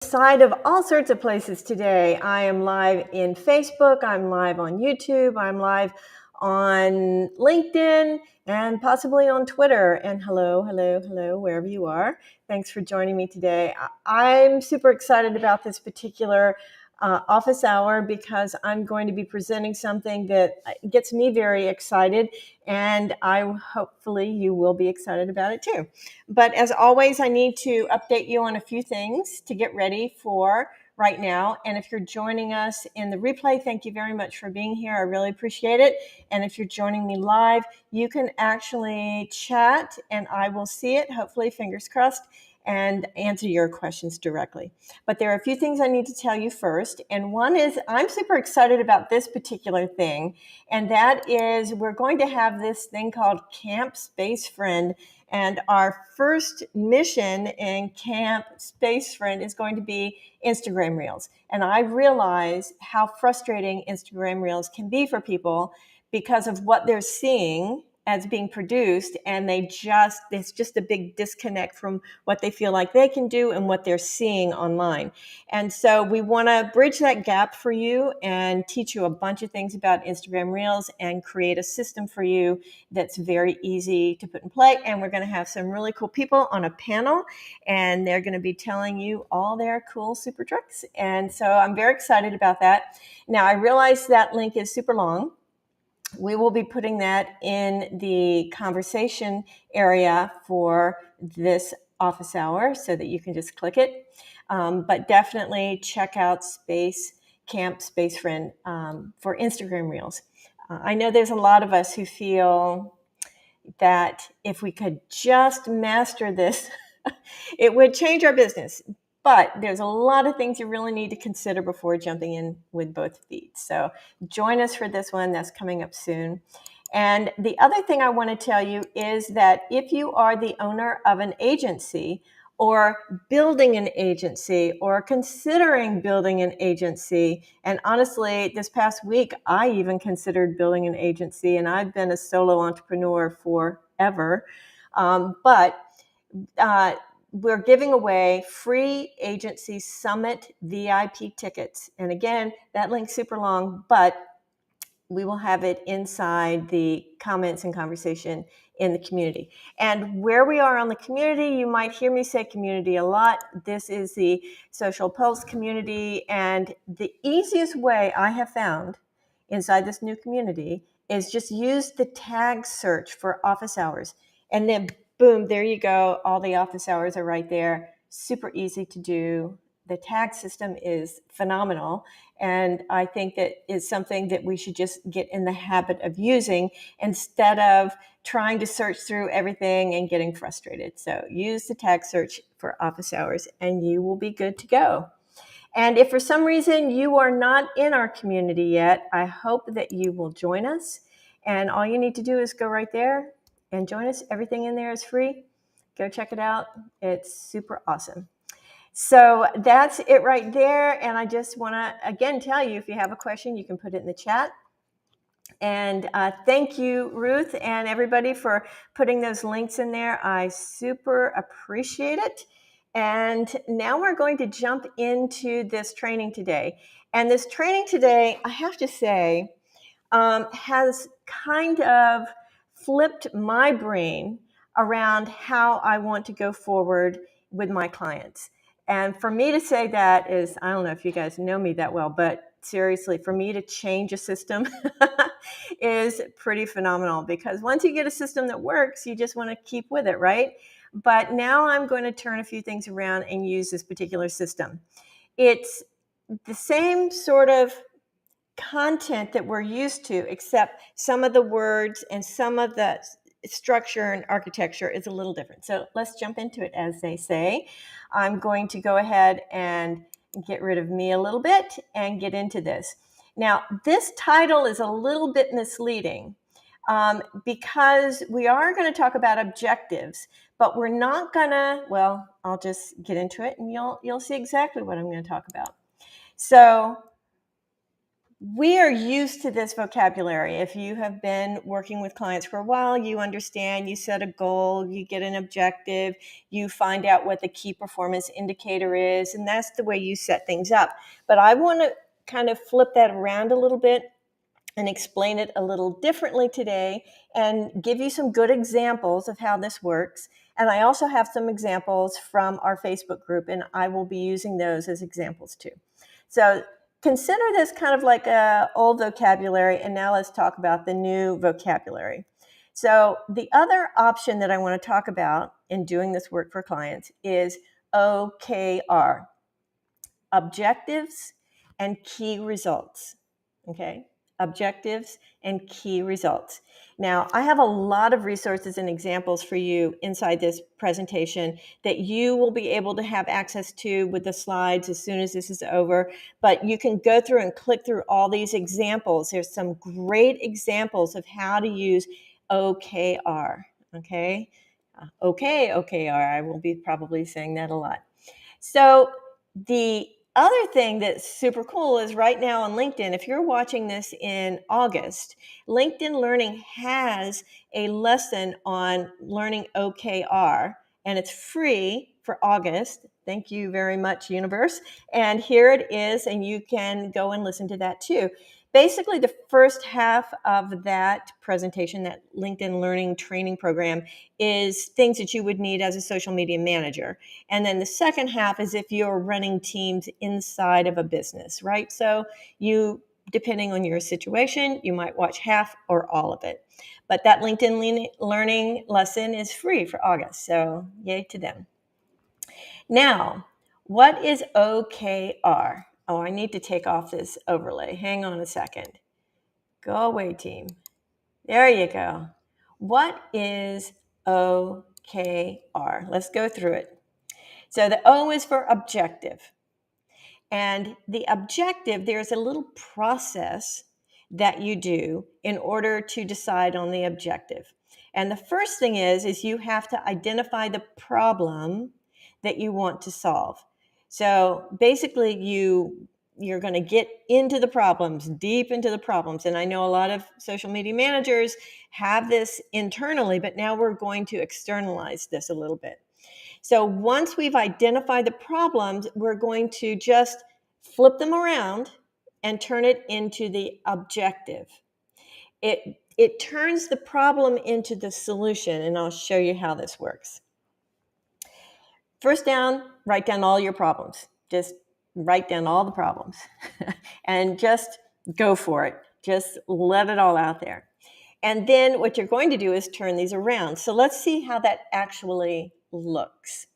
Side of all sorts of places today. I am live in Facebook, I'm live on YouTube, I'm live on LinkedIn, and possibly on Twitter. And hello, wherever you are. Thanks for joining me today. I'm super excited about this particular office hour because I'm going to be presenting something that gets me very excited, and hopefully you will be excited about it too. But as always, I need to update you on a few things to get ready for right now. And if you're joining us in the replay, thank you very much for being here. I really appreciate it. And if you're joining me live, you can actually chat and I will see it, hopefully, fingers crossed, and answer your questions directly. But there are a few things I need to tell you first. And one is I'm super excited about this particular thing. And that is we're going to have this thing called Camp Space Friend. And our first mission in Camp Space Friend is going to be Instagram Reels. And I realize how frustrating Instagram Reels can be for people because of what they're seeing as being produced, and it's just a big disconnect from what they feel like they can do and what they're seeing online. And so we want to bridge that gap for you and teach you a bunch of things about Instagram Reels and create a system for you that's very easy to put in play. And we're going to have some really cool people on a panel, and they're going to be telling you all their cool super tricks. And so I'm very excited about that. Now, I realize that link is super long. We will be putting that in the conversation area for this office hour so that you can just click it. But definitely check out Camp Space Friend for Instagram Reels. I know there's a lot of us who feel that if we could just master this, it would change our business. But there's a lot of things you really need to consider before jumping in with both feet. So join us for this one. That's coming up soon. And the other thing I want to tell you is that if you are the owner of an agency or building an agency or considering building an agency, and honestly, this past week, I even considered building an agency, and I've been a solo entrepreneur forever. But we're giving away free agency summit VIP tickets. And again, that link's super long, but we will have it inside the comments and conversation in the community. And where we are on the community, you might hear me say community a lot. This is the Social Pulse community. And the easiest way I have found inside this new community is just use the tag search for office hours. And then boom, there you go. All the office hours are right there. Super easy to do. The tag system is phenomenal. And I think that is something that we should just get in the habit of using instead of trying to search through everything and getting frustrated. So use the tag search for office hours and you will be good to go. And if for some reason you are not in our community yet, I hope that you will join us. And all you need to do is go right there and join us. Everything in there is free. Go check it out. It's super awesome. So that's it right there. And I just want to, again, tell you, if you have a question, you can put it in the chat. And thank you, Ruth, and everybody for putting those links in there. I super appreciate it. And now we're going to jump into this training today. And this training today, I have to say, has kind of flipped my brain around how I want to go forward with my clients. And for me to say that is, I don't know if you guys know me that well, but seriously, for me to change a system is pretty phenomenal, because once you get a system that works, you just want to keep with it, right? But now I'm going to turn a few things around and use this particular system. It's the same sort of content that we're used to, except some of the words and some of the structure and architecture is a little different. So let's jump into it, as they say. I'm going to go ahead and get rid of me a little bit and get into this. Now, this title is a little bit misleading because we are going to talk about objectives, but we're not going to, well, I'll just get into it and you'll see exactly what I'm going to talk about. So We are used to this vocabulary. If you have been working with clients for a while, you understand, you set a goal, you get an objective, you find out what the key performance indicator is, and that's the way you set things up. But I want to kind of flip that around a little bit and explain it a little differently today and give you some good examples of how this works. And I also have some examples from our Facebook group, and I will be using those as examples too. So consider this kind of like a old vocabulary, and now let's talk about the new vocabulary. So the other option that I want to talk about in doing this work for clients is OKR, objectives and key results. Okay, objectives and key results. Now, I have a lot of resources and examples for you inside this presentation that you will be able to have access to with the slides as soon as this is over. But you can go through and click through all these examples. There's some great examples of how to use OKR. Okay, OKR. I will be probably saying that a lot. So the other thing that's super cool is right now on LinkedIn, if you're watching this in August, LinkedIn Learning has a lesson on learning OKR, and it's free for August. Thank you very much, universe. And here it is, and you can go and listen to that too. Basically, the first half of that presentation, that LinkedIn Learning training program, is things that you would need as a social media manager. And then the second half is if you're running teams inside of a business, right? So you, depending on your situation, you might watch half or all of it. But that LinkedIn Learning lesson is free for August. So yay to them. Now, what is OKR? Oh, I need to take off this overlay. Hang on a second. Go away, team. There you go. What is OKR? Let's go through it. So the O is for objective. And the objective, there's a little process that you do in order to decide on the objective. And the first thing is you have to identify the problem that you want to solve. So basically you're going to get into the problems, deep into the problems. And I know a lot of social media managers have this internally, but now we're going to externalize this a little bit. So once we've identified the problems, we're going to just flip them around and turn it into the objective. It turns the problem into the solution, and I'll show you how this works. First down, write down all your problems. Just write down all the problems and just go for it. Just let it all out there. And then what you're going to do is turn these around. So let's see how that actually looks.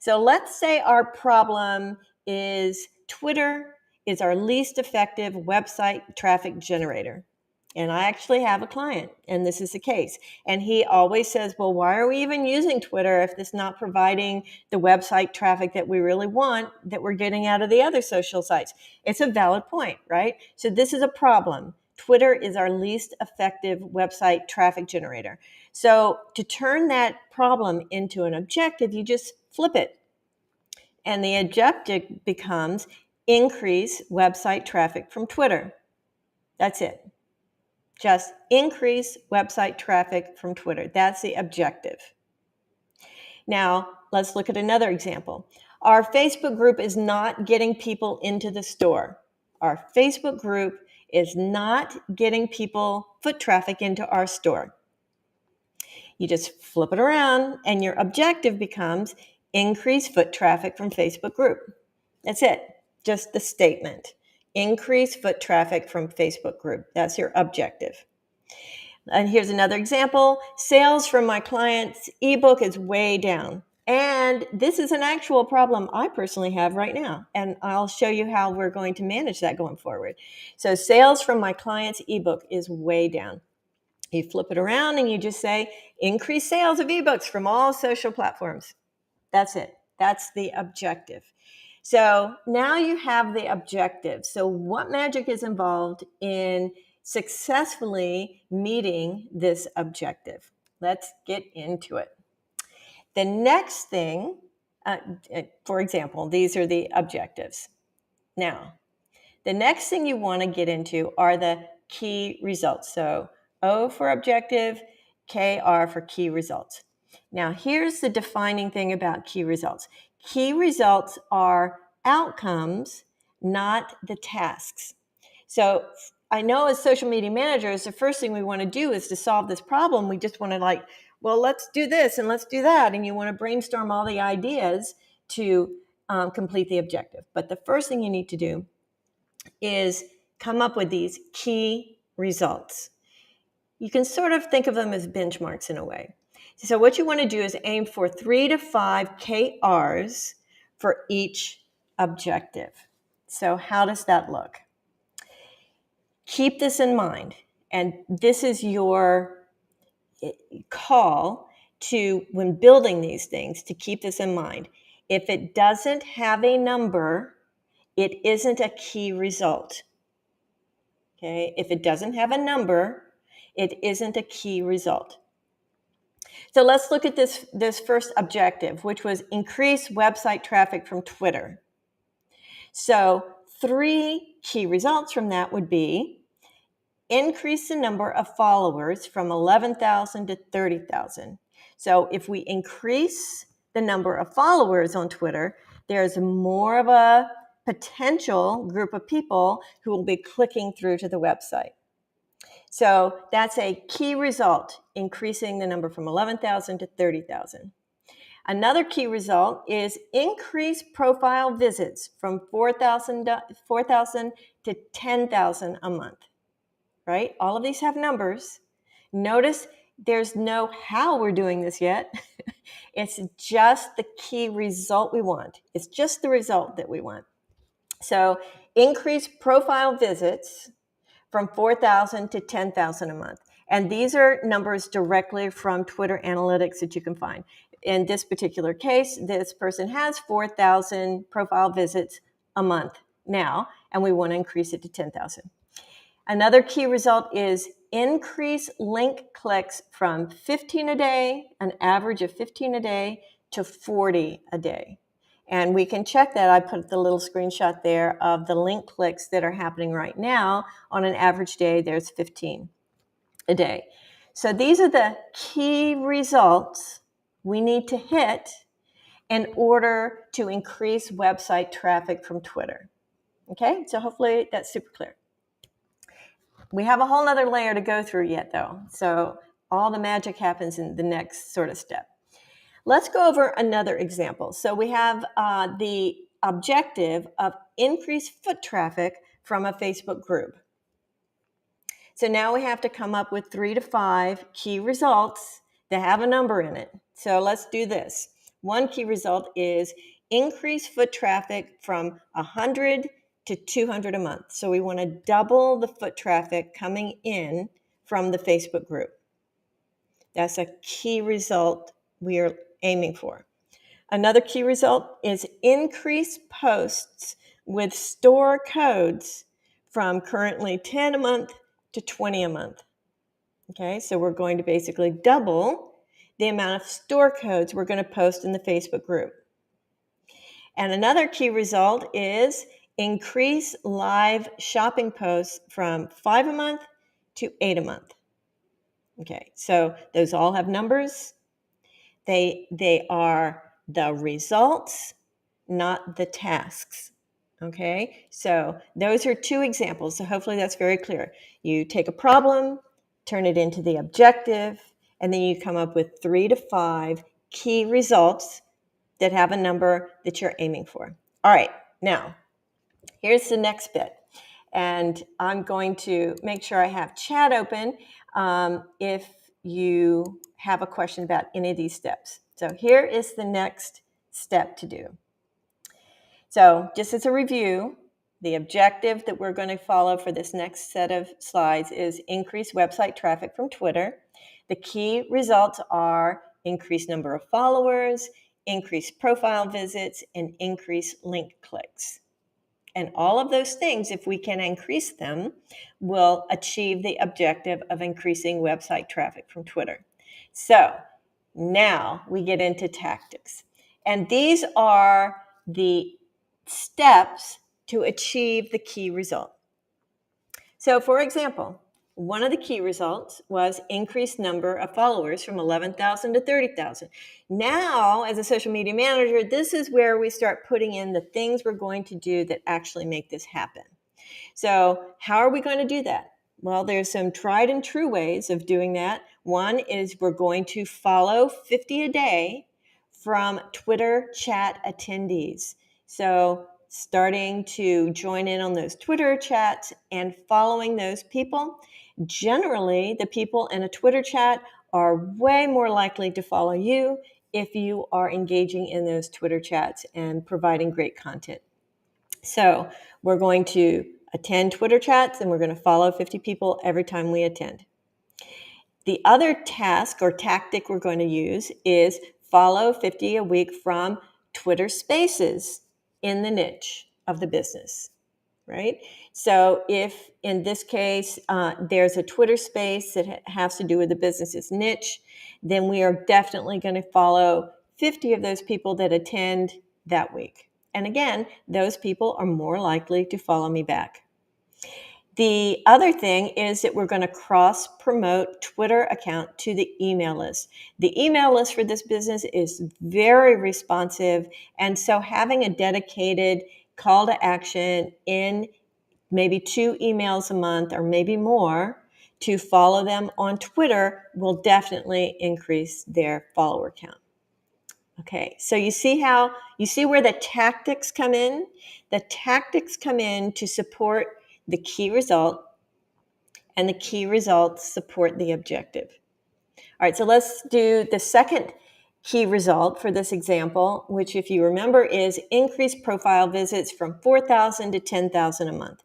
So let's say our problem is Twitter is our least effective website traffic generator. And I actually have a client, and this is the case. And he always says, well, why are we even using Twitter if it's not providing the website traffic that we really want that we're getting out of the other social sites? It's a valid point, right? So this is a problem. Twitter is our least effective website traffic generator. So to turn that problem into an objective, you just flip it. And the objective becomes increase website traffic from Twitter. That's it. Just increase website traffic from Twitter. That's the objective. Now, let's look at another example. Our Facebook group is not getting people into the store. Our Facebook group is not getting people, foot traffic into our store. You just flip it around and your objective becomes increase foot traffic from Facebook group. That's it. Just the statement. Increase foot traffic from Facebook group. That's your objective. And here's another example. Sales from my client's ebook is way down. And this is an actual problem I personally have right now. And I'll show you how we're going to manage that going forward. So sales from my client's ebook is way down. You flip it around and you just say, increase sales of ebooks from all social platforms. That's it. That's the objective. So now you have the objective. So what magic is involved in successfully meeting this objective? Let's get into it. The next thing, for example, these are the objectives. Now, The next thing you want to get into are the key results. So O for objective, KR for key results. Now, here's the defining thing about key results. Key results are outcomes, not the tasks. So I know as social media managers, the first thing we want to do is to solve this problem. We just want to well, let's do this and let's do that. And you want to brainstorm all the ideas to complete the objective. But the first thing you need to do is come up with these key results. You can sort of think of them as benchmarks in a way. So what you want to do is aim for 3 to 5 KRs for each objective. So how does that look? Keep this in mind. And this is your call to, when building these things, to keep this in mind. If it doesn't have a number, it isn't a key result. Okay? If it doesn't have a number, it isn't a key result. So let's look at this first objective, which was increase website traffic from Twitter. So 3 key results from that would be increase the number of followers from 11,000 to 30,000. So if we increase the number of followers on Twitter, there's more of a potential group of people who will be clicking through to the website. So that's a key result, increasing the number from 11,000 to 30,000. Another key result is increase profile visits from 4,000 to 10,000 a month, right? All of these have numbers. Notice there's no how we're doing this yet. It's just the key result we want. It's just the result that we want. So increase profile visits from 4,000 to 10,000 a month. And these are numbers directly from Twitter analytics that you can find. In this particular case, this person has 4,000 profile visits a month now, and we want to increase it to 10,000. Another key result is increase link clicks from 15 a day, an average of 15 a day, to 40 a day. And we can check that. I put the little screenshot there of the link clicks that are happening right now. On an average day, there's 15 a day. So these are the key results we need to hit in order to increase website traffic from Twitter. Okay, so hopefully that's super clear. We have a whole nother layer to go through yet, though. So all the magic happens in the next sort of step. Let's go over another example. So we have the objective of increase foot traffic from a Facebook group. So now we have to come up with 3 to 5 key results that have a number in it. So let's do this. One key result is increase foot traffic from 100 to 200 a month. So we want to double the foot traffic coming in from the Facebook group. That's a key result we are aiming for. Another key result is increase posts with store codes from currently 10 a month to 20 a month. Okay, so we're going to basically double the amount of store codes we're going to post in the Facebook group. And another key result is increase live shopping posts from 5 a month to 8 a month. Okay, so those all have numbers. They are the results, not the tasks. Okay, so those are 2 examples. So hopefully that's very clear. You take a problem, turn it into the objective, and then you come up with 3 to 5 key results that have a number that you're aiming for. All right, now here's the next bit. And I'm going to make sure I have chat open if you have a question about any of these steps. So here is the next step to do. So just as a review, the objective that we're going to follow for this next set of slides is increase website traffic from Twitter. The key results are increased number of followers, increased profile visits, and increased link clicks. And all of those things, if we can increase them, will achieve the objective of increasing website traffic from Twitter. So now we get into tactics. And these are the steps to achieve the key result. So, for example, one of the key results was increased number of followers from 11,000 to 30,000. Now, as a social media manager, this is where we start putting in the things we're going to do that actually make this happen. So, how are we going to do that? Well, there's some tried and true ways of doing that. One is we're going to follow 50 a day from Twitter chat attendees. So, starting to join in on those Twitter chats and following those people. Generally, the people in a Twitter chat are way more likely to follow you if you are engaging in those Twitter chats and providing great content. So we're going to attend Twitter chats and we're going to follow 50 people every time we attend. The other task or tactic we're going to use is follow 50 a week from Twitter Spaces in the niche of the business, right? So if in this case there's a Twitter space that has to do with the business's niche, then we are definitely going to follow 50 of those people that attend that week. And again, those people are more likely to follow me back. The other thing is that we're going to cross-promote Twitter account to the email list. The email list for this business is very responsive, and so having a dedicated call to action in maybe 2 emails a month or maybe more to follow them on Twitter will definitely increase their follower count. Okay, so you see where the tactics come in? The tactics come in to support the key result, and the key results support the objective. All right, so let's do the second key result for this example, which if you remember is increased profile visits from 4,000 to 10,000 a month.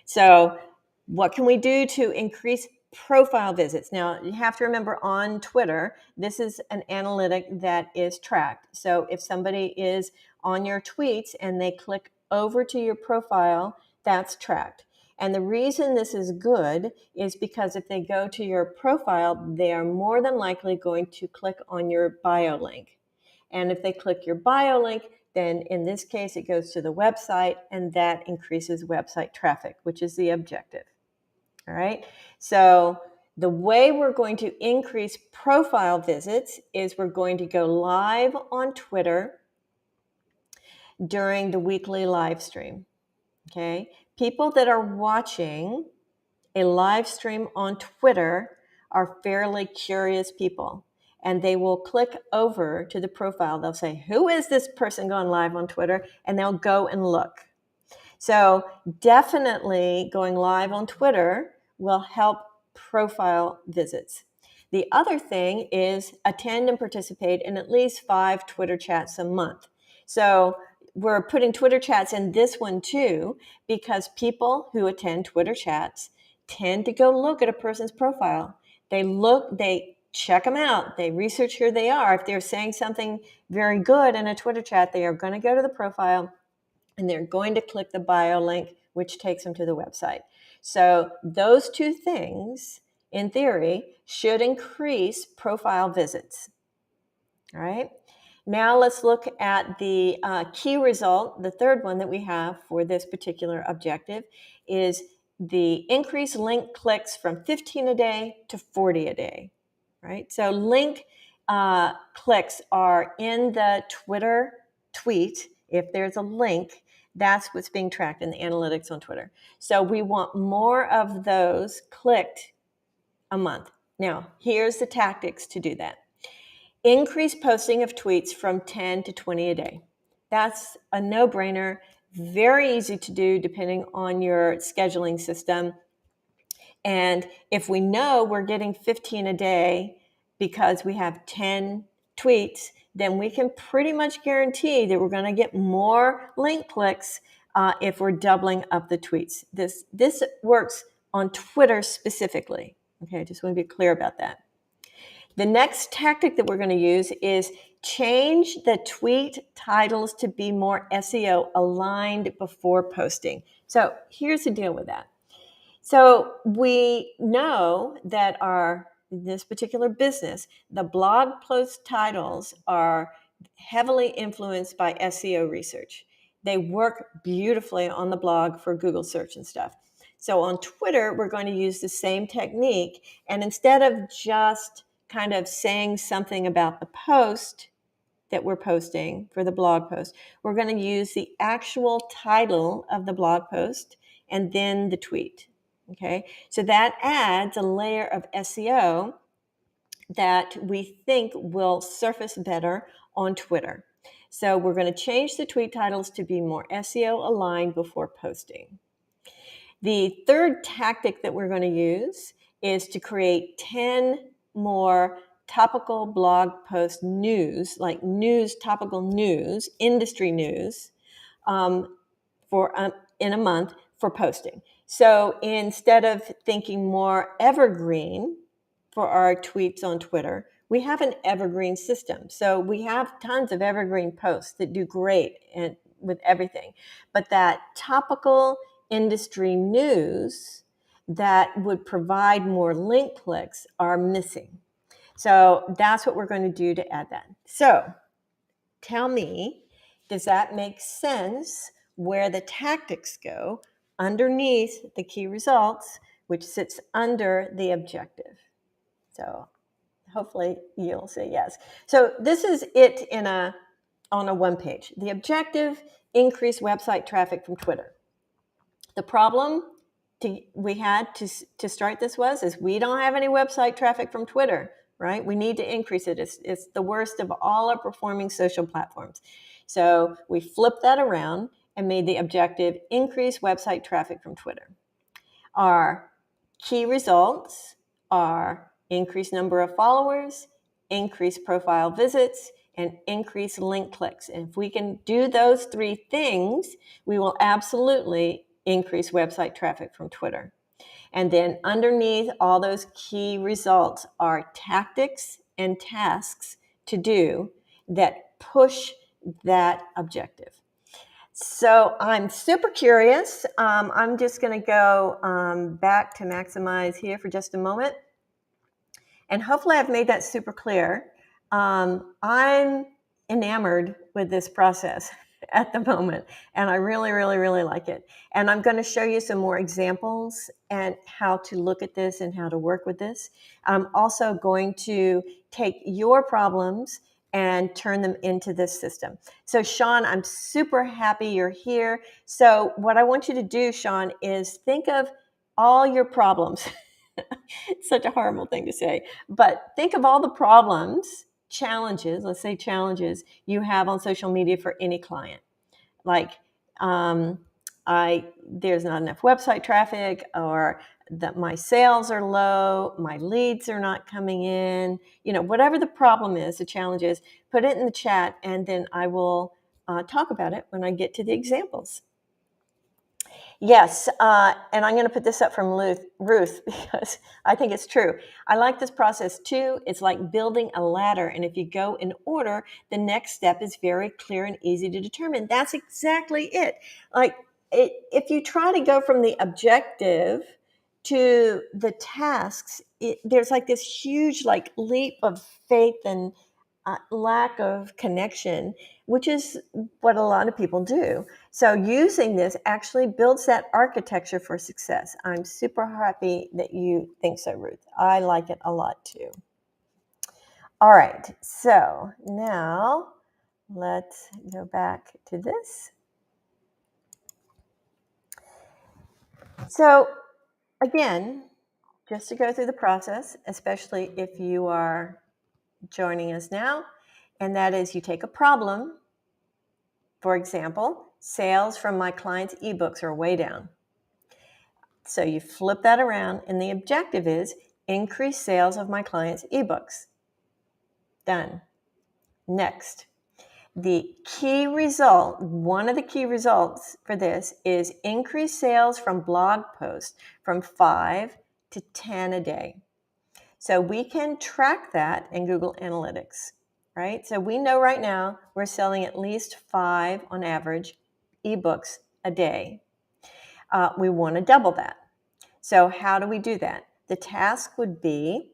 So what can we do to increase profile visits? Now, you have to remember on Twitter, this is an analytic that is tracked. So if somebody is on your tweets and they click over to your profile, that's tracked. And the reason this is good is because if they go to your profile, they are more than likely going to click on your bio link. And if they click your bio link, then in this case, it goes to the website, and that increases website traffic, which is the objective. All right. So the way we're going to increase profile visits is we're going to go live on Twitter during the weekly live stream. Okay. People that are watching a live stream on Twitter are fairly curious people, and they will click over to the profile. They'll say, who is this person going live on Twitter? And they'll go and look. So definitely going live on Twitter will help profile visits. The other thing is attend and participate in at least 5 Twitter chats a month. So we're putting Twitter chats in this one too, because people who attend Twitter chats tend to go look at a person's profile. They check them out. They research who they are. If they're saying something very good in a Twitter chat, they are going to go to the profile and they're going to click the bio link, which takes them to the website. So those two things, in theory, should increase profile visits. All right. Now let's look at the key result. The third one that we have for this particular objective is the increased link clicks from 15 a day to 40 a day, right? So link clicks are in the Twitter tweet. If there's a link, that's what's being tracked in the analytics on Twitter. So we want more of those clicked a month. Now, here's the tactics to do that. Increase posting of tweets from 10 to 20 a day. That's a no-brainer, very easy to do depending on your scheduling system. And if we know we're getting 15 a day because we have 10 tweets, then we can pretty much guarantee that we're going to get more link clicks if we're doubling up the tweets. This works on Twitter specifically. Okay, I just want to be clear about that. The next tactic that we're going to use is change the tweet titles to be more SEO aligned before posting. So here's the deal with that. So we know that this particular business, the blog post titles are heavily influenced by SEO research. They work beautifully on the blog for Google search and stuff. So on Twitter, we're going to use the same technique. And instead of just kind of saying something about the post that we're posting for the blog post, we're going to use the actual title of the blog post and then the tweet. Okay, so that adds a layer of SEO that we think will surface better on Twitter. So we're going to change the tweet titles to be more SEO aligned before posting. The third tactic that we're going to use is to create 10 more topical blog post news, like news, topical news, industry news, for in a month for posting. So instead of thinking more evergreen for our tweets on Twitter, we have an evergreen system. So we have tons of evergreen posts that do great and with everything. But that topical industry news that would provide more link clicks are missing. So that's what we're going to do to add that. So tell me, does that make sense where the tactics go underneath the key results, which sits under the objective? So hopefully you'll say yes. So this is it on a one page. The objective: increase website traffic from Twitter. The problem we had to start this is we don't have any website traffic from Twitter, right? We need to increase it. It's the worst of all our performing social platforms. So we flipped that around and made the objective: increase website traffic from Twitter. Our key results are increased number of followers, increased profile visits, and increased link clicks. And if we can do those three things, we will absolutely increase website traffic from Twitter. And then underneath all those key results are tactics and tasks to do that push that objective. So I'm super curious. I'm just going to go back to maximize here for just a moment. And hopefully I've made that super clear. I'm enamored with this process at the moment, and I really, really, really like it. And I'm going to show you some more examples and how to look at this and how to work with this. I'm also going to take your problems and turn them into this system. So Sean, I'm super happy you're here. So what I want you to do, Sean, is think of all your problems. It's such a horrible thing to say, but think of all the problems, challenges, let's say challenges you have on social media for any client. Like, there's not enough website traffic, or that my sales are low, my leads are not coming in, whatever the problem is, the challenge is, put it in the chat, and then I will talk about it when I get to the examples. Yes, and I'm going to put this up from Ruth because I think it's true. I like this process too. It's like building a ladder, and if you go in order, the next step is very clear and easy to determine. That's exactly it. If you try to go from the objective to the tasks, there's like this huge leap of faith and lack of connection, which is what a lot of people do. So using this actually builds that architecture for success. I'm super happy that you think so, Ruth. I like it a lot too. All right, so now let's go back to this. So again, just to go through the process, especially if you are joining us now, and that is you take a problem. For example, sales from my clients' ebooks are way down. So you flip that around, and the objective is increase sales of my clients' ebooks. Done. Next, the key result, one of the key results for this is increase sales from blog posts from 5 to 10 a day. So we can track that in Google Analytics, right? So we know right now we're selling at least 5 on average ebooks a day. We want to double that. So how do we do that? The task would be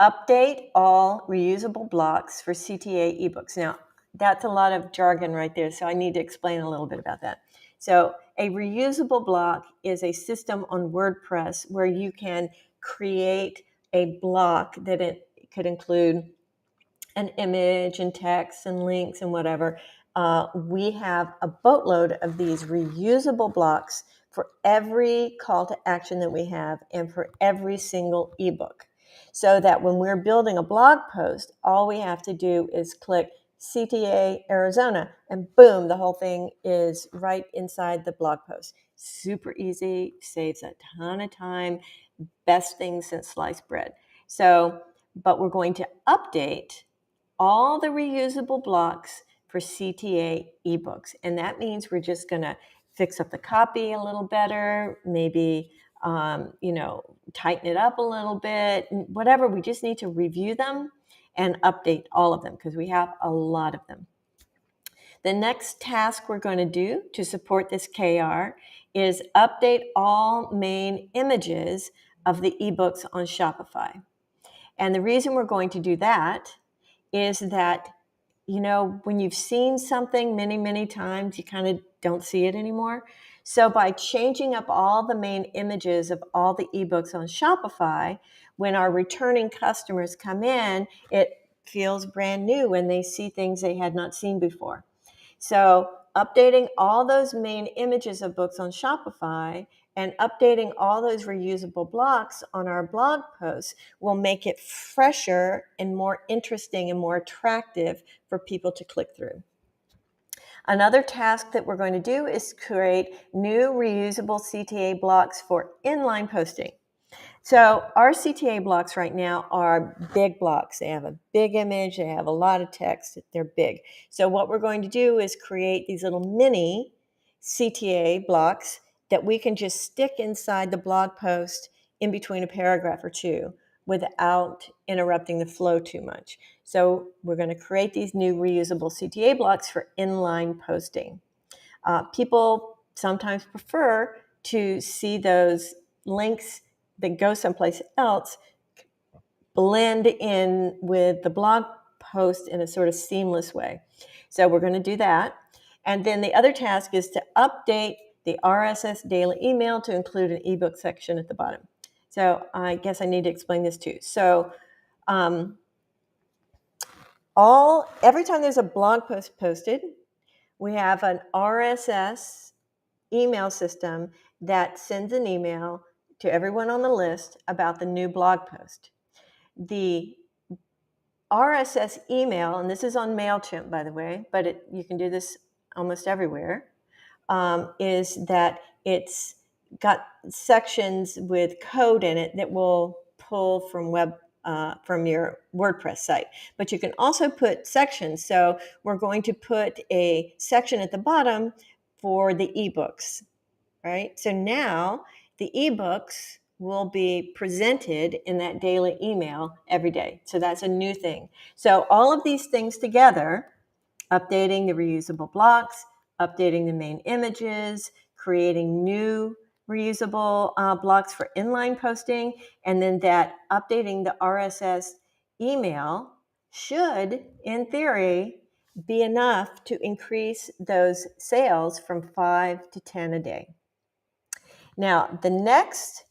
update all reusable blocks for CTA ebooks. Now, that's a lot of jargon right there. So I need to explain a little bit about that. So a reusable block is a system on WordPress where you can create a block that it could include an image and text and links and whatever. We have a boatload of these reusable blocks for every call to action that we have and for every single ebook. So that when we're building a blog post, all we have to do is click CTA Arizona and boom, the whole thing is right inside the blog post. Super easy, saves a ton of time, best thing since sliced bread. So, but we're going to update all the reusable blocks for CTA ebooks. And that means we're just going to fix up the copy a little better, maybe, tighten it up a little bit, whatever. We just need to review them and update all of them because we have a lot of them. The next task we're going to do to support this KR is update all main images of the ebooks on Shopify. And the reason we're going to do that is that, when you've seen something many, many times, you kind of don't see it anymore. So by changing up all the main images of all the ebooks on Shopify, when our returning customers come in, it feels brand new when they see things they had not seen before. So updating all those main images of books on Shopify and updating all those reusable blocks on our blog posts will make it fresher and more interesting and more attractive for people to click through. Another task that we're going to do is create new reusable CTA blocks for inline posting. So our CTA blocks right now are big blocks. They have a big image. They have a lot of text. They're big. So what we're going to do is create these little mini CTA blocks that we can just stick inside the blog post in between a paragraph or two without interrupting the flow too much. So we're going to create these new reusable CTA blocks for inline posting. People sometimes prefer to see those links that go someplace else blend in with the blog post in a sort of seamless way. So we're going to do that. And then the other task is to update the RSS daily email to include an ebook section at the bottom. So I guess I need to explain this too. So every time there's a blog post posted, we have an RSS email system that sends an email to everyone on the list about the new blog post. The RSS email, and this is on MailChimp, by the way, but you can do this almost everywhere, is that it's got sections with code in it that will pull from from your WordPress site. But you can also put sections. So we're going to put a section at the bottom for the ebooks, right? So now the ebooks will be presented in that daily email every day. So that's a new thing. So all of these things together, updating the reusable blocks, updating the main images, creating new reusable blocks for inline posting, and then that updating the RSS email should, in theory, be enough to increase those sales from 5 to 10 a day. Now, the next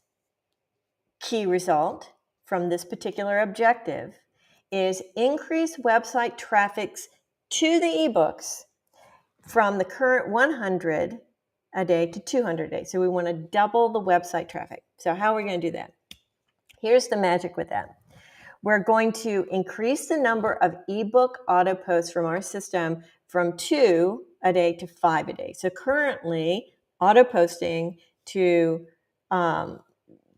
key result from this particular objective is increase website traffic to the ebooks from the current 100 a day to 200 a day. So we want to double the website traffic. So how are we going to do that? Here's the magic with that. We're going to increase the number of ebook auto posts from our system from 2 a day to 5 a day. So currently, auto posting to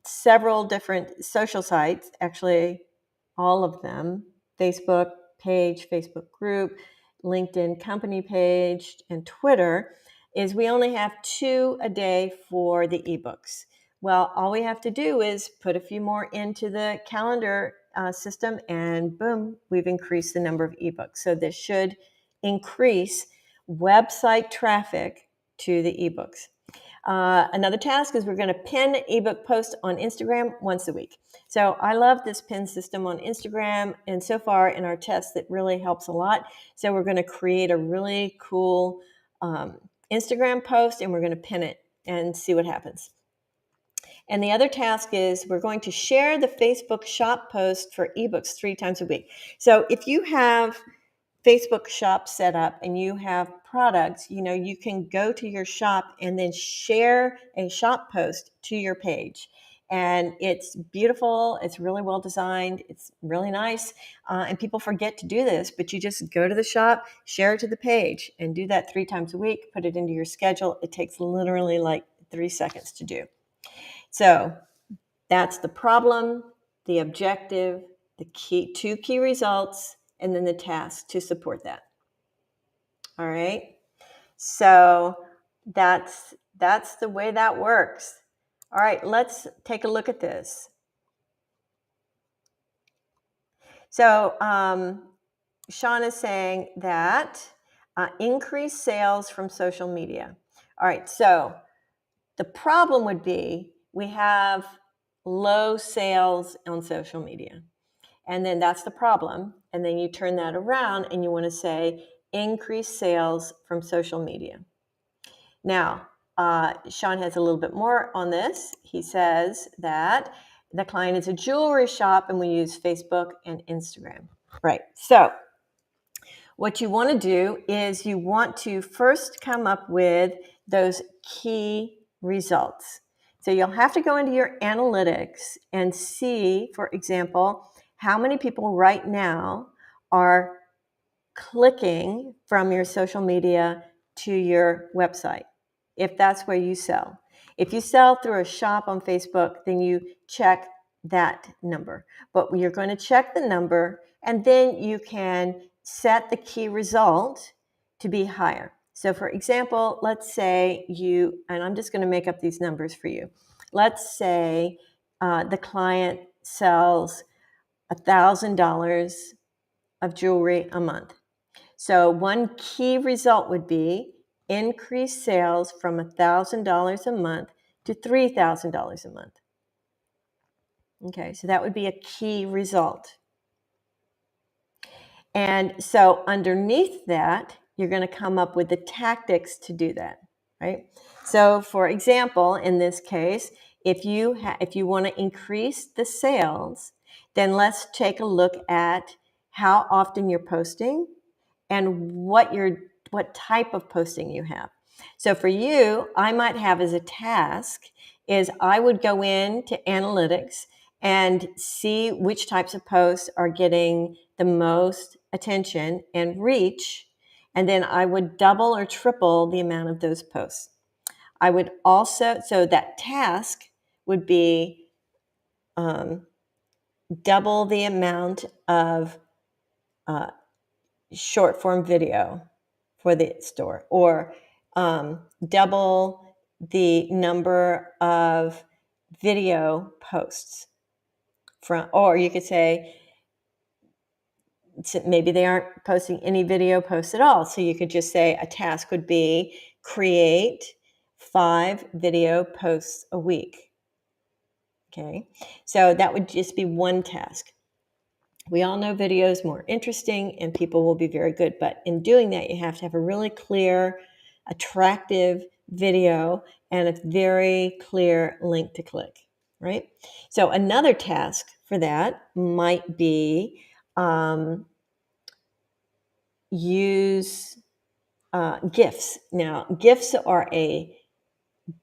several different social sites, actually all of them, Facebook page, Facebook group, LinkedIn company page, and Twitter, is we only have 2 a day for the ebooks. Well, all we have to do is put a few more into the calendar system and boom, we've increased the number of ebooks. So this should increase website traffic to the ebooks. Another task is we're going to pin an ebook post on Instagram once a week. So I love this pin system on Instagram, and so far in our tests, it really helps a lot. So we're going to create a really cool Instagram post, and we're going to pin it and see what happens. And the other task is we're going to share the Facebook shop post for ebooks 3 times a week. So if you have Facebook shop set up and you have products, you can go to your shop and then share a shop post to your page. And it's beautiful. It's really well designed. It's really nice. And people forget to do this, but you just go to the shop, share it to the page, and do that 3 times a week. Put it into your schedule. It takes literally like 3 seconds to do. So that's the problem, the objective, the two key results, and then the task to support that. All right. So that's the way that works. All right, let's take a look at this. So Sean is saying that increase sales from social media. All right, so the problem would be we have low sales on social media. And then that's the problem. And then you turn that around and you want to say increase sales from social media. Now, Sean has a little bit more on this. He says that the client is a jewelry shop and we use Facebook and Instagram. Right. So what you want to do is you want to first come up with those key results. So you'll have to go into your analytics and see, for example, how many people right now are clicking from your social media to your website, if that's where you sell. If you sell through a shop on Facebook, then you check that number. But you're going to check the number, and then you can set the key result to be higher. So for example, let's say and I'm just going to make up these numbers for you. Let's say the client sells $1,000 of jewelry a month. So one key result would be increase sales from $1,000 a month to $3,000 a month. Okay, so that would be a key result. And so underneath that, you're going to come up with the tactics to do that, right? So for example, in this case, if you want to increase the sales, then let's take a look at how often you're posting and what type of posting you have. So for you, I might have as a task is I would go into analytics and see which types of posts are getting the most attention and reach, and then I would double or triple the amount of those posts. I would also, so that task would be double the amount of short form video for the store, or double the number of video posts or you could say maybe they aren't posting any video posts at all. So you could just say a task would be create 5 video posts a week. Okay, so that would just be one task. We all know video is more interesting and people will be very good. But in doing that, you have to have a really clear, attractive video and a very clear link to click, right? So another task for that might be use GIFs. Now, GIFs are a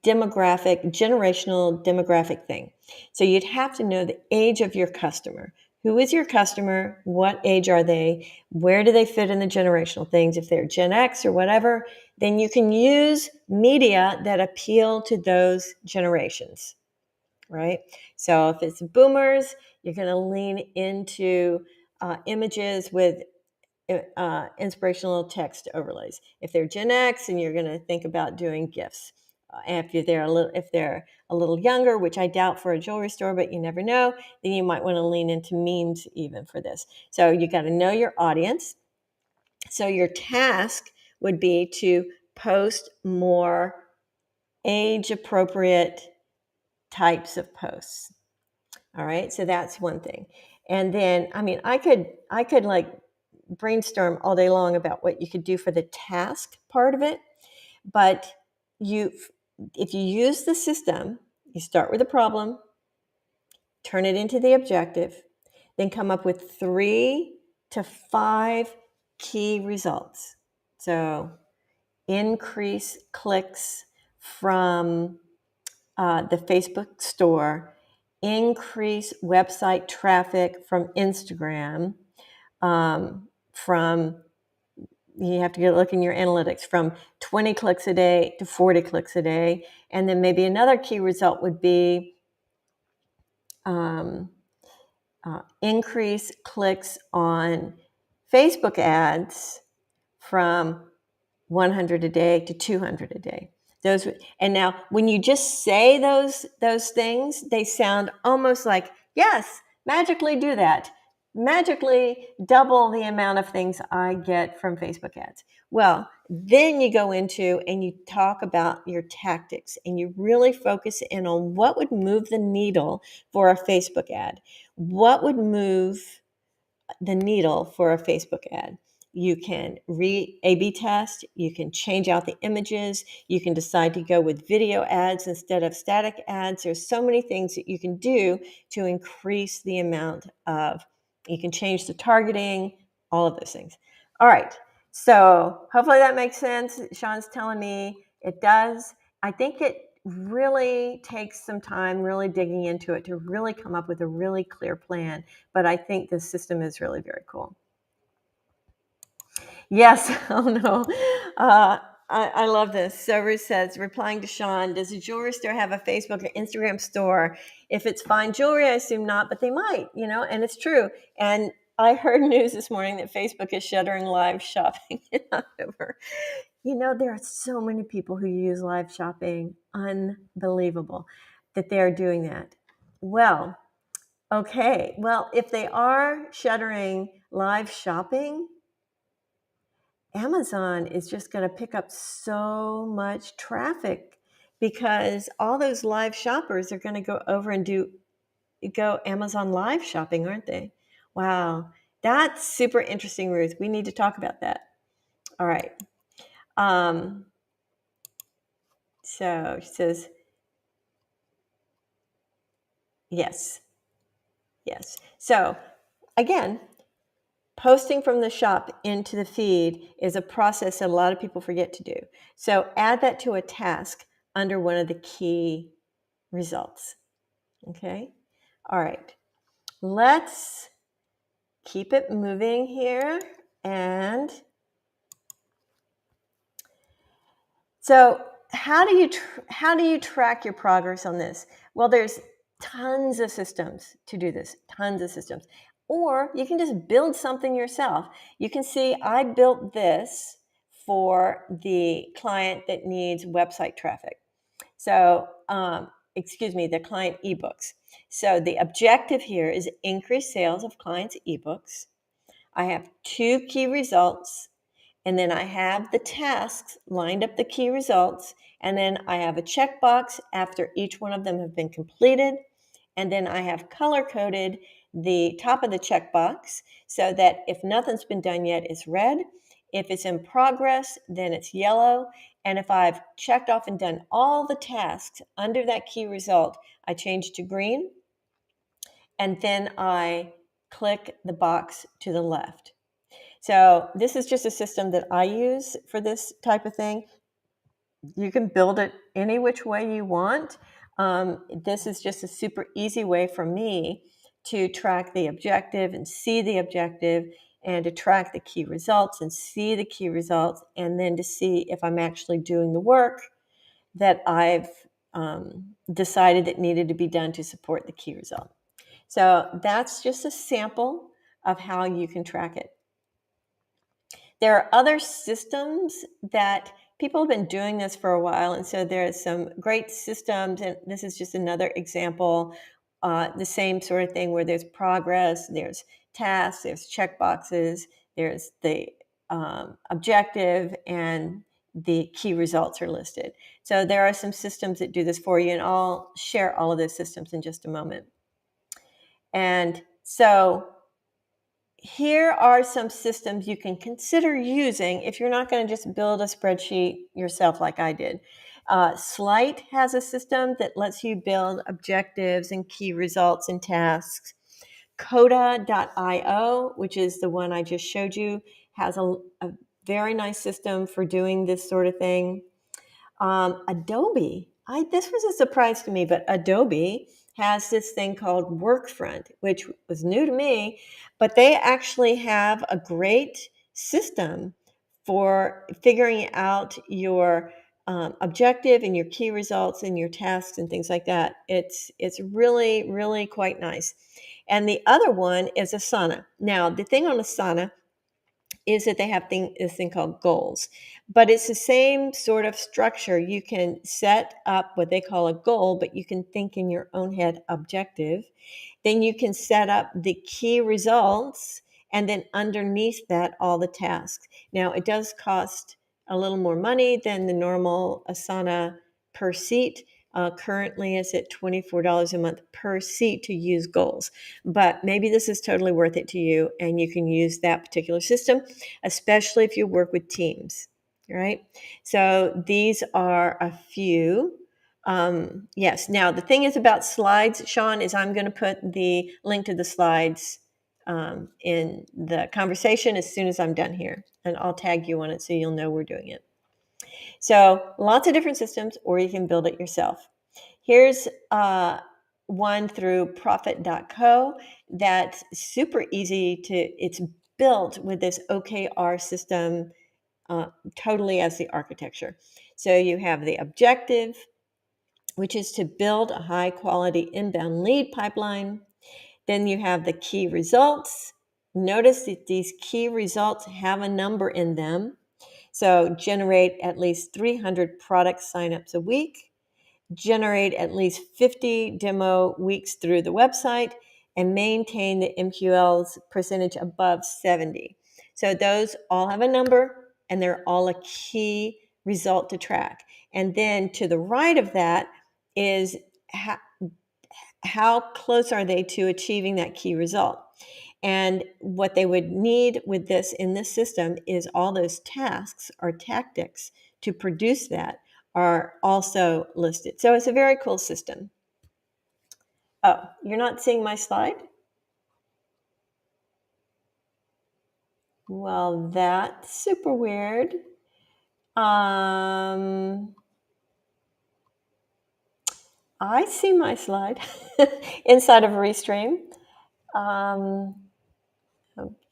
generational demographic thing. So you'd have to know the age of your customer. Who is your customer? What age are they? Where do they fit in the generational things? If they're Gen X or whatever, then you can use media that appeal to those generations, right? So if it's boomers, you're going to lean into images with inspirational text overlays. If they're Gen X, and you're going to think about doing GIFs. And if they're a little younger, which I doubt for a jewelry store, but you never know, then you might want to lean into memes even for this. So you got to know your audience. So your task would be to post more age-appropriate types of posts. All right, so that's one thing. And then, I mean, I could like brainstorm all day long about what you could do for the task part of it, but if you use the system, you start with a problem, turn it into the objective, then come up with 3 to 5 key results. So increase clicks from the Facebook store, increase website traffic from Instagram, from you have to look in your analytics from 20 clicks a day to 40 clicks a day. And then maybe another key result would be increase clicks on Facebook ads from 100 a day to 200 a day. And now when you just say those things, they sound almost like, yes, magically do that. Magically double the amount of things I get from Facebook ads. Well, then you go into and you talk about your tactics and you really focus in on what would move the needle for a Facebook ad. What would move the needle for a Facebook ad? You can A/B test, you can change out the images, you can decide to go with video ads instead of static ads. There's so many things that you can do to increase the amount of, you can change the targeting, all of those things. All right, so hopefully that makes sense. Sean's telling me it does. I think it really takes some time really digging into it to really come up with a really clear plan, but I think the system is really very cool. Yes. Oh no. I love this. So Ruth says, replying to Sean, does a jewelry store have a Facebook or Instagram store? If it's fine jewelry, I assume not, but they might, and it's true. And I heard news this morning that Facebook is shuttering live shopping in October. There are so many people who use live shopping. Unbelievable that they're doing that. Well, okay. Well, if they are shuttering live shopping, Amazon is just going to pick up so much traffic because all those live shoppers are going to go over and go Amazon live shopping, aren't they? Wow. That's super interesting, Ruth. We need to talk about that. All right. So she says, yes. So again, posting from the shop into the feed is a process that a lot of people forget to do. So add that to a task under one of the key results. Okay. All right. Let's keep it moving here. And so how do you track your progress on this? Well, there's tons of systems to do this, tons of systems. Or you can just build something yourself. You can see I built this for the client that needs website traffic. So, the client ebooks. So the objective here is increase sales of clients' ebooks. I have 2 key results. And then I have the tasks lined up, the key results, and then I have a checkbox after each one of them have been completed. And then I have color-coded the top of the checkbox so that if nothing's been done yet, it's red. If it's in progress, then it's yellow. And if I've checked off and done all the tasks under that key result, I change to green. And then I click the box to the left. So this is just a system that I use for this type of thing. You can build it any which way you want. This is just a super easy way for me to track the objective and see the objective, and to track the key results and see the key results, and then to see if I'm actually doing the work that I've decided that needed to be done to support the key result. So that's just a sample of how you can track it. There are other systems that people have been doing this for a while, and so there's some great systems, and this is just another example, the same sort of thing where there's progress, there's tasks, there's checkboxes, there's the objective, and the key results are listed. So there are some systems that do this for you, and I'll share all of those systems in just a moment. And so here are some systems you can consider using if you're not going to just build a spreadsheet yourself like I did. Slight has a system that lets you build objectives and key results and tasks. Coda.io, which is the one I just showed you, has a very nice system for doing this sort of thing. Adobe, this was a surprise to me, but Adobe has this thing called Workfront, which was new to me, but they actually have a great system for figuring out your objective and your key results and your tasks and things like that. It's really, really quite nice. And the other one is Asana. Now, the thing on Asana is that they have this thing called goals, but it's the same sort of structure. You can set up what they call a goal, but you can think in your own head objective. Then you can set up the key results, and then underneath that, all the tasks. Now, it does cost a little more money than the normal Asana per seat. Currently, it's at $24 a month per seat to use goals. But maybe this is totally worth it to you, and you can use that particular system, especially if you work with teams. Right? So these are a few. Yes. Now, the thing is about slides, Sean, is I'm going to put the link to the slides in the conversation as soon as I'm done here. And I'll tag you on it so you'll know we're doing it. So lots of different systems, or you can build it yourself. Here's one through profit.co that's super easy it's built with this OKR system totally as the architecture. So you have the objective, which is to build a high quality inbound lead pipeline. Then you have the key results. Notice that these key results have a number in them. So generate at least 300 product signups a week, generate at least 50 demo weeks through the website, and maintain the MQL's percentage above 70. So those all have a number, and they're all a key result to track. And then to the right of that is how close are they to achieving that key result. And what they would need with this in this system is all those tasks or tactics to produce that are also listed. So it's a very cool system. Oh, you're not seeing my slide? Well, that's super weird. I see my slide inside of Restream.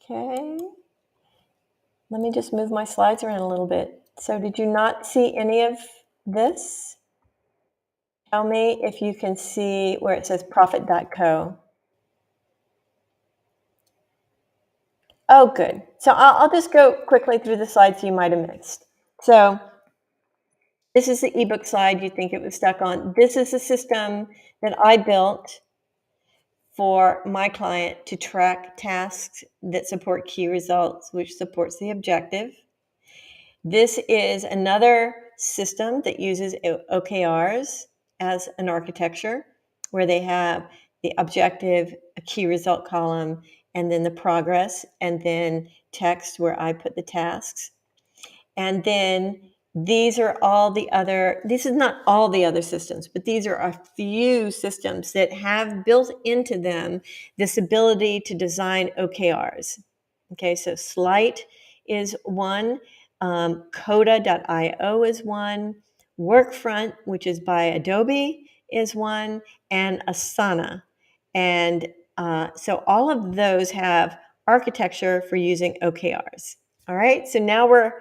Okay. Let me just move my slides around a little bit. So did you not see any of this? Tell me if you can see where it says profit.co. Oh, good. So I'll just go quickly through the slides you might have missed. So this is the ebook slide you think it was stuck on. This is a system that I built for my client to track tasks that support key results, which supports the objective. This is another system that uses OKRs as an architecture, where they have the objective, a key result column, and then the progress, and then text where I put the tasks. And then these are all the other, this is not all the other systems, but these are a few systems that have built into them this ability to design OKRs. Okay, so Slight is one, Coda.io is one, Workfront, which is by Adobe, is one, and Asana. And so all of those have architecture for using OKRs. All right, so now we're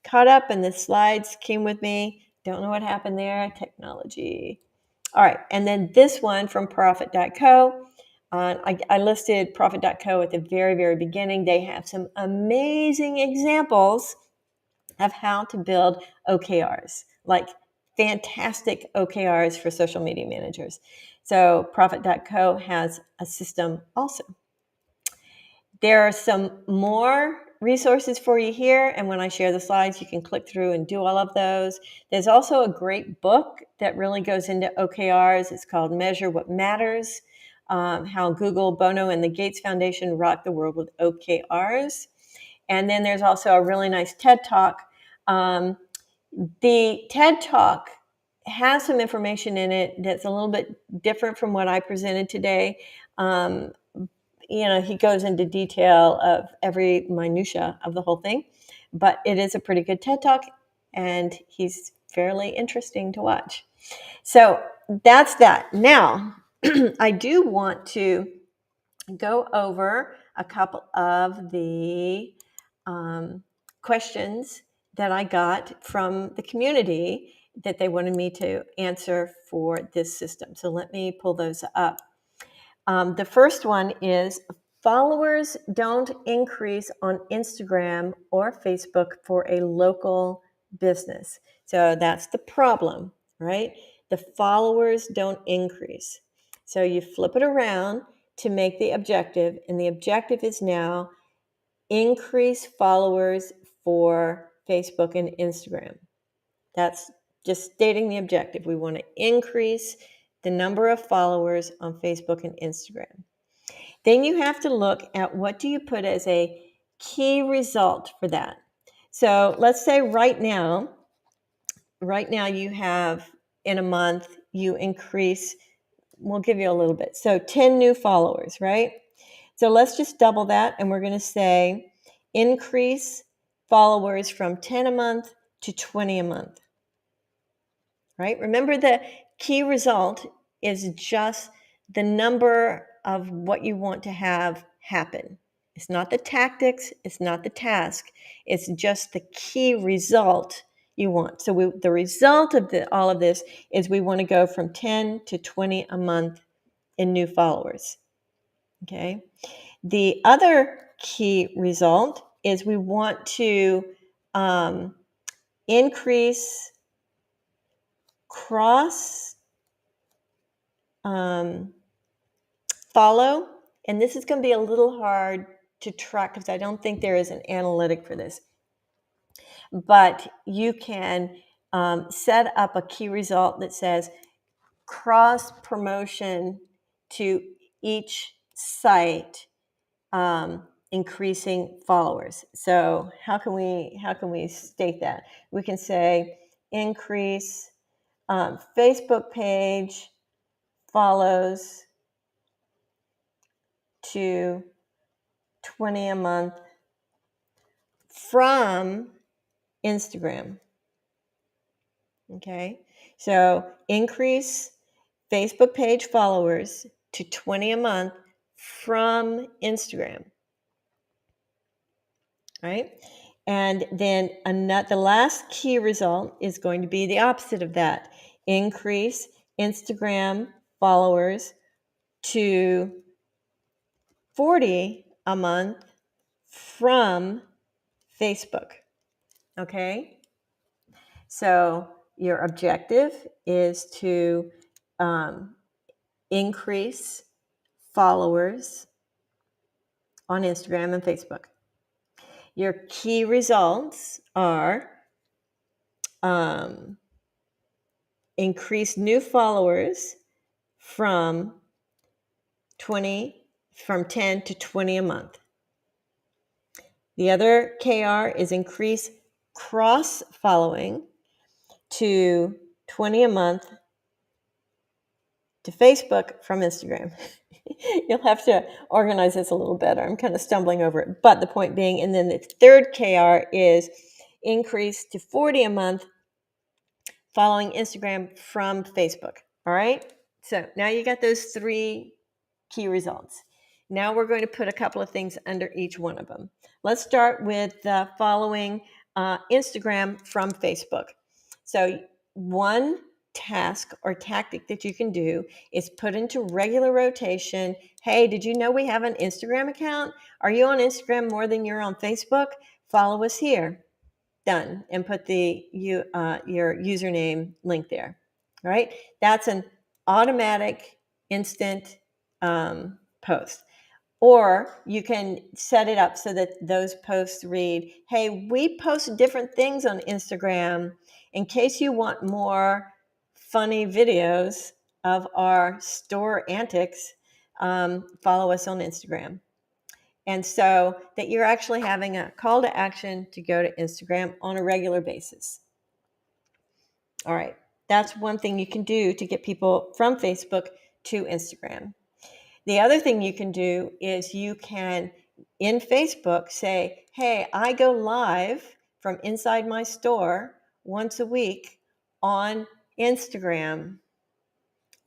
caught up and the slides came with me. Don't know what happened there. Technology. All right, and then this one from profit.co. I listed profit.co at the very, very beginning. They have some amazing examples of how to build OKRs, like fantastic OKRs for social media managers. So profit.co has a system also. There are some more resources for you here. And when I share the slides, you can click through and do all of those. There's also a great book that really goes into OKRs. It's called Measure What Matters, how Google, Bono, and the Gates Foundation rock the world with OKRs. And then there's also a really nice TED Talk. The TED Talk has some information in it that's a little bit different from what I presented today. He goes into detail of every minutia of the whole thing, but it is a pretty good TED Talk, and he's fairly interesting to watch. So that's that. Now, I do want to go over a couple of the questions that I got from the community that they wanted me to answer for this system. So let me pull those up. The first one is followers don't increase on Instagram or Facebook for a local business. So that's the problem, right? The followers don't increase. So you flip it around to make the objective, and the objective is now increase followers for Facebook and Instagram. That's just stating the objective. We want to increase the number of followers on Facebook and Instagram. Then you have to look at what do you put as a key result for that. So let's say right now you have in a month, you increase, we'll give you a little bit. So 10 new followers, right? So let's just double that, and we're going to say increase followers from 10 a month to 20 a month, right? Remember, the key result is just the number of what you want to have happen. It's not the tactics, it's not the task, it's just the key result you want. So the result of all of this is we want to go from 10 to 20 a month in new followers, okay? The other key result is we want to increase cross follow. And this is going to be a little hard to track because I don't think there is an analytic for this. But you can set up a key result that says cross promotion to each site, increasing followers. So how can we state that? We can say increase Facebook page follows to 20 a month from Instagram. Okay, so increase Facebook page followers to 20 a month from Instagram. Right? And then the last key result is going to be the opposite of that. Increase Instagram followers to 40 a month from Facebook. Okay? So your objective is to increase followers on Instagram and Facebook. Your key results are increase new followers from 10 to 20 a month. The other KR is increase cross following to 20 a month to Facebook from Instagram. You'll have to organize this a little better. I'm kind of stumbling over it. But the point being, and then the third KR is increase to 40 a month following Instagram from Facebook. All right? So now you got those three key results. Now we're going to put a couple of things under each one of them. Let's start with following Instagram from Facebook. So one task or tactic that you can do is put into regular rotation. Hey, did you know we have an Instagram account? Are you on Instagram more than you're on Facebook? Follow us here. Done. And put your username link there. All right. That's an automatic instant post. Or you can set it up so that those posts read, hey, we post different things on Instagram. In case you want more funny videos of our store antics, follow us on Instagram. And so that you're actually having a call to action to go to Instagram on a regular basis. All right. That's one thing you can do to get people from Facebook to Instagram. The other thing you can do is you can, in Facebook, say, hey, I go live from inside my store once a week on Instagram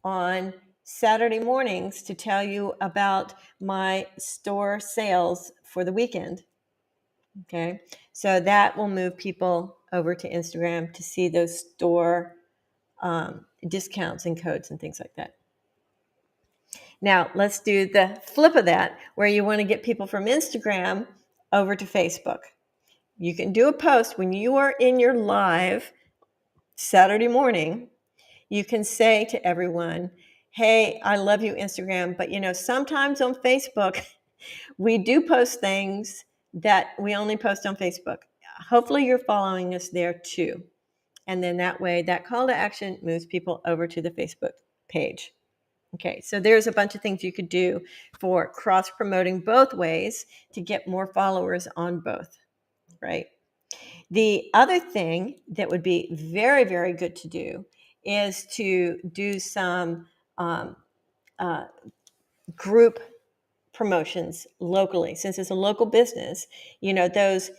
on Saturday mornings to tell you about my store sales for the weekend. Okay, so that will move people over to Instagram to see those store discounts and codes and things like that. Now, let's do the flip of that, where you want to get people from Instagram over to Facebook. You can do a post when you are in your live Saturday morning. You can say to everyone, hey, I love you, Instagram, but sometimes on Facebook, we do post things that we only post on Facebook. Hopefully you're following us there too. And then that way, that call to action moves people over to the Facebook page. Okay, so there's a bunch of things you could do for cross-promoting both ways to get more followers on both, right? The other thing that would be very, very good to do is to do some group promotions locally. Since it's a local business, those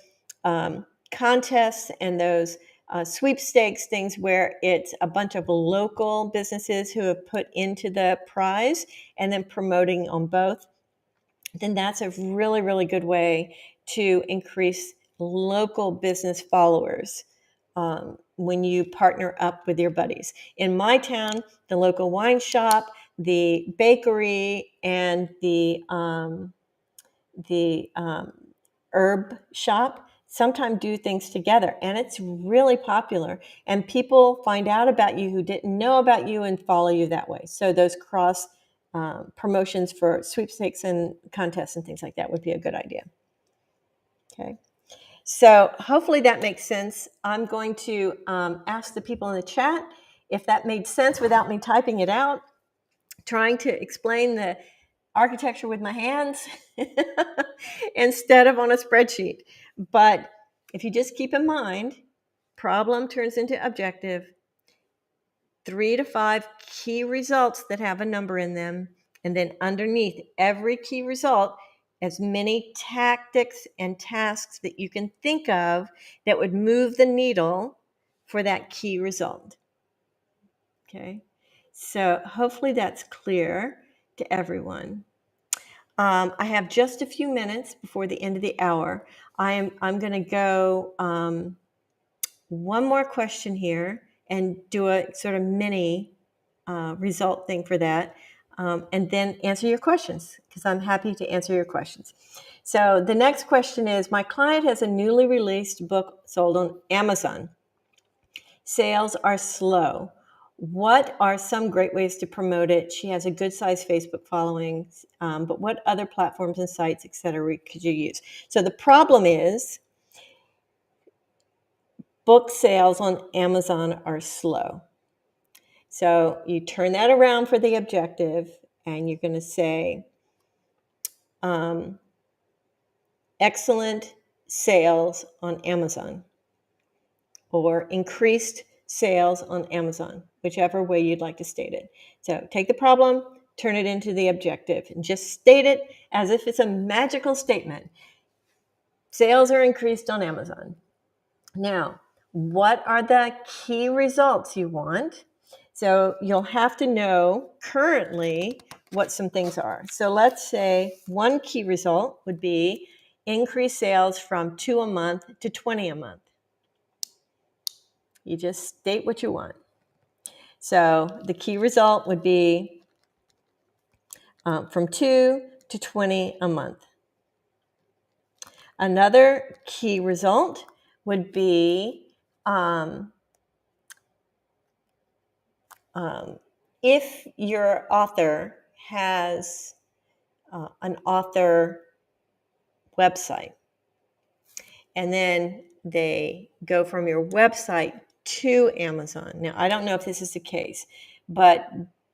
contests and those sweepstakes things where it's a bunch of local businesses who have put into the prize and then promoting on both, then that's a really, really good way to increase local business followers when you partner up with your buddies. In my town, the local wine shop, the bakery, and the herb shop sometimes do things together, and it's really popular, and people find out about you who didn't know about you and follow you that way. So those cross promotions for sweepstakes and contests and things like that would be a good idea. Okay, so hopefully that makes sense. I'm going to ask the people in the chat if that made sense without me typing it out, trying to explain the architecture with my hands instead of on a spreadsheet. But if you just keep in mind, problem turns into objective, 3 to 5 key results that have a number in them, and then underneath every key result, as many tactics and tasks that you can think of that would move the needle for that key result. Okay, so hopefully that's clear to everyone. I have just a few minutes before the end of the hour. I'm going to go one more question here and do a sort of mini result thing for that, and then answer your questions, because I'm happy to answer your questions. So the next question is, my client has a newly released book sold on Amazon. Sales are slow. What are some great ways to promote it? She has a good sized Facebook following, but what other platforms and sites, et cetera, could you use? So the problem is book sales on Amazon are slow. So you turn that around for the objective, and you're going to say, excellent sales on Amazon, or increased sales on Amazon, whichever way you'd like to state it. So take the problem, turn it into the objective, and just state it as if it's a magical statement. Sales are increased on Amazon. Now, what are the key results you want? So you'll have to know currently what some things are. So let's say one key result would be increase sales from 2 a month to 20 a month. You just state what you want. So the key result would be from 2 to 20 a month. Another key result would be if your author has an author website, and then they go from your website to Amazon. Now, I don't know if this is the case, but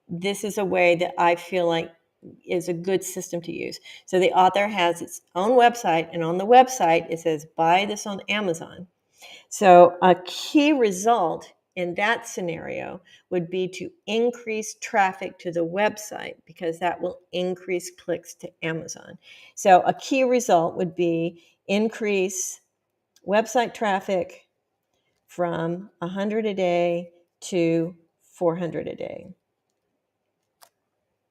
this is a way that I feel like is a good system to use. So the author has its own website, and on the website it says, buy this on Amazon. So a key result in that scenario would be to increase traffic to the website, because that will increase clicks to Amazon. So a key result would be increase website traffic from 100 a day to 400 a day.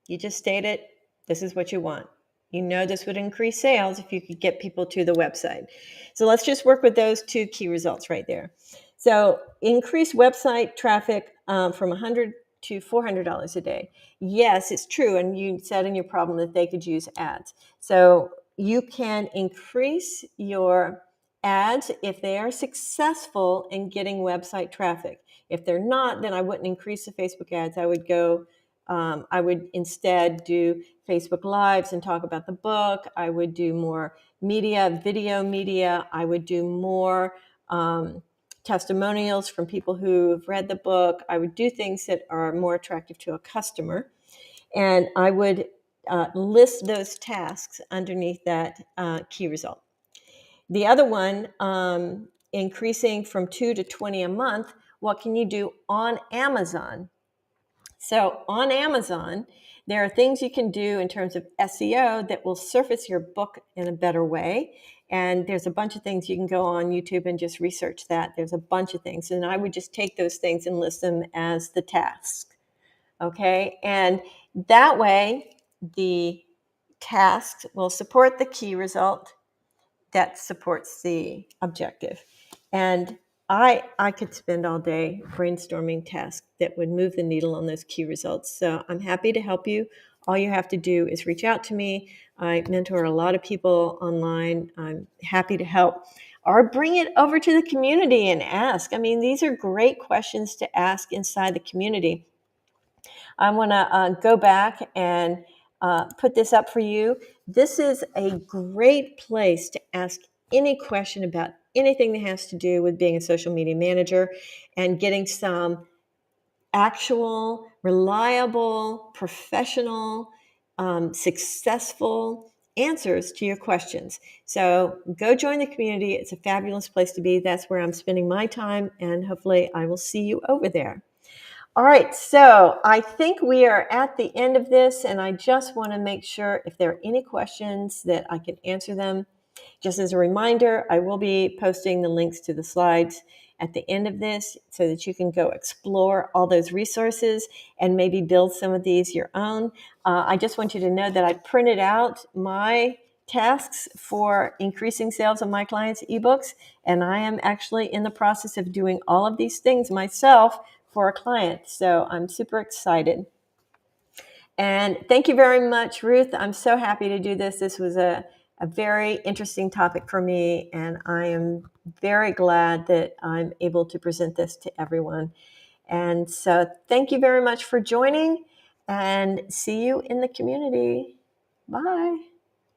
You just state it. This is what you want. You know this would increase sales if you could get people to the website. So let's just work with those two key results right there. So increase website traffic from $100 to $400 a day. Yes, it's true. And you said in your problem that they could use ads. So you can increase your ads if they are successful in getting website traffic. If they're not, then I wouldn't increase the Facebook ads. I would instead do Facebook Lives and talk about the book. I would do more media, video media. I would do more testimonials from people who have read the book. I would do things that are more attractive to a customer. And I would list those tasks underneath that key result. The other one, increasing from 2 to 20 a month, what can you do on Amazon? So on Amazon, there are things you can do in terms of SEO that will surface your book in a better way. And there's a bunch of things you can go on YouTube and just research that. There's a bunch of things. And I would just take those things and list them as the task. Okay. And that way, the tasks will support the key result that supports the objective. And I could spend all day brainstorming tasks that would move the needle on those key results. So I'm happy to help you. All you have to do is reach out to me. I mentor a lot of people online. I'm happy to help. Or bring it over to the community and ask. I mean, these are great questions to ask inside the community. I want to go back and put this up for you. This is a great place to ask any question about anything that has to do with being a social media manager and getting some actual, reliable, professional, successful answers to your questions. So go join the community. It's a fabulous place to be. That's where I'm spending my time, and hopefully I will see you over there. All right, so I think we are at the end of this, and I just want to make sure if there are any questions that I can answer them. Just as a reminder, I will be posting the links to the slides at the end of this so that you can go explore all those resources and maybe build some of these your own. I just want you to know that I printed out my tasks for increasing sales of my clients' ebooks, and I am actually in the process of doing all of these things myself for a client. So I'm super excited. And thank you very much, Ruth. I'm so happy to do this. This was a very interesting topic for me, and I am very glad that I'm able to present this to everyone. And so thank you very much for joining, and see you in the community. Bye.